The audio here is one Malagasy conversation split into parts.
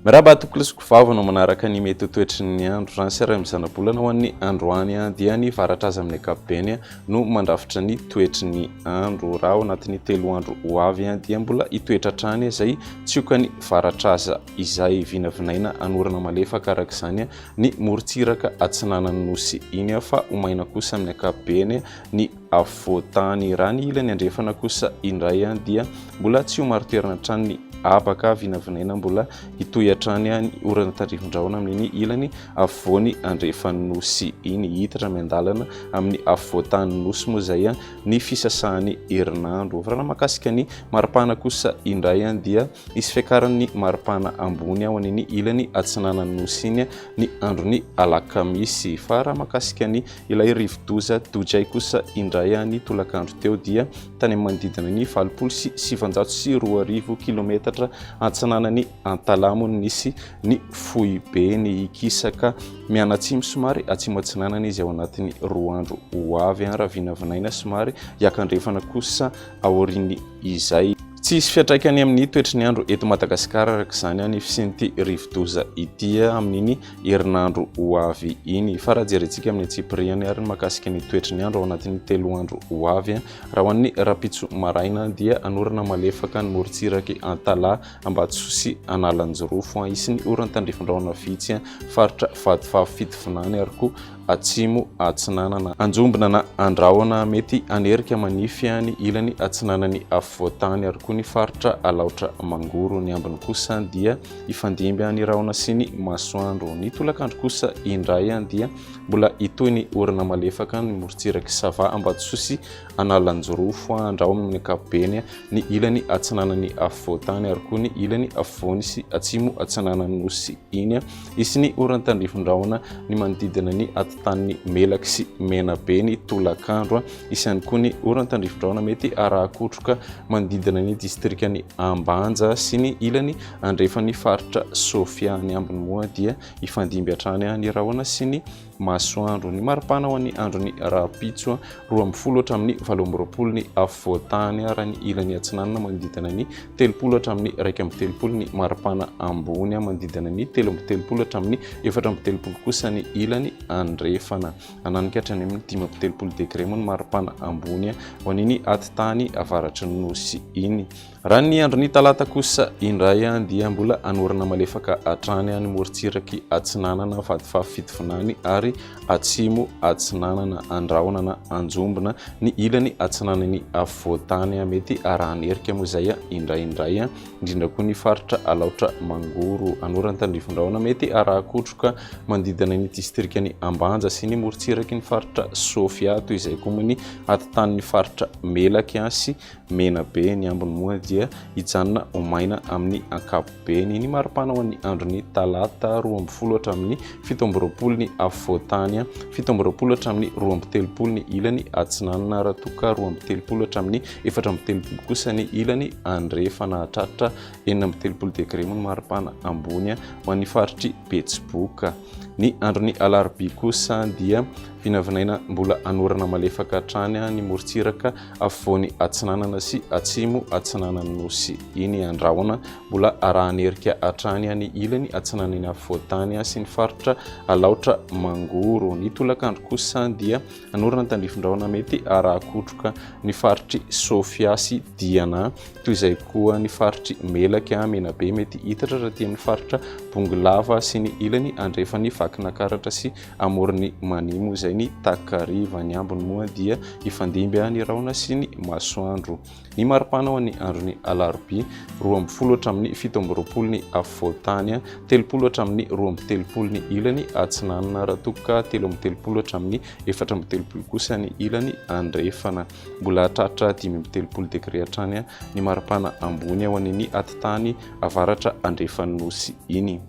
Miraba tokilosoko vavana manaraka ny mety toetry ny andro zany sy raha mizana-bolana ho an'ny androany dia ny varatra azy amin'ny ankapobeny no mandrafitra ny toetry ny andro. Raha ao anatin'ny 3 andro ho avy dia mbola hitoetra hatrany izay tsioka ny varatra aza izay vinavinaina anorana malefaka araka izany ny morontsiraka atsinanan'ny nosy iny fa omaina kosa amin'ny ankapobeny ny avoatany. Raha ny ilany andrefana kosa indray dia mbola tsy ho maro toerana hatrany ny abaka vinavinaina mbola hitoy hatrany ny orana tandrifin-drahona amin'ny ilany avoany andrefan'ny nosy iny. Hiditra miandalana amin'ny avoatany nosy moa izay ny fisasahany herinandro. Raha mahakasika ny maripana kosa indray dia isy fiakaran'ny maripana ambony ao amin'ny ilany atsinanan'ny nosy iny ny androny alakamisy. Fa raha mahakasika ny ilay rivodoza dojay kosa indray ny tolakandro teo dia tany manodidina ny 702 kilometatra atsinanany Antalamony nisy ny foibe ny kisaka mianatsimo somary atsimo atsinanana izy ao anatin'ny 2 andro ho avy raha vinavinaina somary hiakandrefana kosa aoriany izay. Tsy isy fiatraikany amin'ny toetry ny andro eto Madagasikara araka izany ny fisian'ity rivodoza ity amin'ny herinandro ho avy iny. Fa raha jerentsika amin'ny Antsipiriany ary ny mahakasika ny toetry ny andro ao anatin'ny 3 andro ho avy raha ho an'ny rapitso maraina dia anorana malefaka ny morontsiraky Antala Ambatosy Analanjorofo isy ny orana tandrifin-drahona vitsy faritra vadivavy fitovinany ary koa atsimo atsinanana anjombona na andrahona mety anerika manify ny ilany atsinanany avoatany ary koa ny faritra alaotra mangoro. Ny ambiny kosa dia ifandimby ny rahona sy ny masoandro. Ny tolakandro kosa indray dia mbola hitoy ny orana malefaka ny morontsiraky Sava Ambatosy Analanjorofo andraho amin'ny ankapobeny ny ilany atsinanany avoatany ary koa ny ilany avoany sy atsimo atsinanany nosy iny isy ny orana tandrifin-drahona ny manodidina ny tany melaky sy menabe ny tolakandro isy ihany koa ny orana tandrifin-drahona mety arahakotroka manodidina ny distrikany Ambanja sy ny ilany andrefan'ny faritra Sofia. Ny ambiny moa dia ifandimby hatrany ny rahona sy ny masoandro. Ny maripana ho an'ny androny rapitso 12 hatramin'ny 20 ny avoatany raha ny ilany atsinanana manodidina ny 30 hatramin'ny 130 ny maripana ambony manodidina ny 13 hatramin'ny 14 kosa ny ilany andrefana ananika hatrany amin'ny 15 degré moa ny maripana ambony ho an'iny atitany avaratry ny nosy iny. Raha ny androny talata kosa indray dia mbola anorana malefaka hatrany ny morontsiraky atsinanana vadivavy fitovinany ary atsimo atsinanana andrahona na anjombona ny ilany atsinanany avoatany mety arahanerika moa izay indray indrindra koa ny faritra alaotra mangoro anorana tandrifin-drahona mety arahakotroka manodidina ny distrikany Ambanja sy ny morontsiraky ny faritra Sofia toy izay koa moa ny atitany faritra melaky sy menabe. Ny ambiny moa dia hijanona omaina amin'ny ankapobeny. Ny maripana ho an'ny androny talata 12 hatramin'ny 17 ny avoatany 17 hatramin'ny 23 ny ilany atsinanana raha toka 23 hatramin'ny 14 kosa ny ilany andrefana hatratra 13 degré moa ny maripana ambony ho an'ny faritry Betsiboka. Ny androny alarobia kosa dia vinavinaina mbola anorana malefaka hatrany ny morontsiraka avoany atsinanana sy atsimo atsinanany nosy iny andrahona mbola arahanerika hatrany ny ilany atsinanany avoatany sy ny faritra alaotra mangoro. Ny tolakandro kosa dia anorana tandrifin-drahona mety arahakotroka ny faritry Sofia sy Diana toy izay koa ny faritry melaky menabe mety hitatra raha ty amin'ny faritra Bongolava sy ny ilany andrefan'ny vakinakaratra sy amorony manimo izay ny Takariva. Ny ambiny moa dia ifandimby ny rahona sy ny masoandro. Ny maripana ho an'ny androny alarobia 12 hatramin'ny 17 ny avoatany 30 hatramin'ny 23 ny ilany atsinanana raha toka 13 hatramin'ny 14 kosa ny ilany andrefana. Mbola hatratra 13 degré hatrany ny maripana ambony ho an'iny atitany avaratra andrefan'ny nosy iny.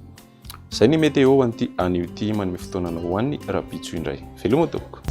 Zay ny meteo an'ity anio ity manome fotoanana ho an'ny rapitso indray. Veloma tompoko.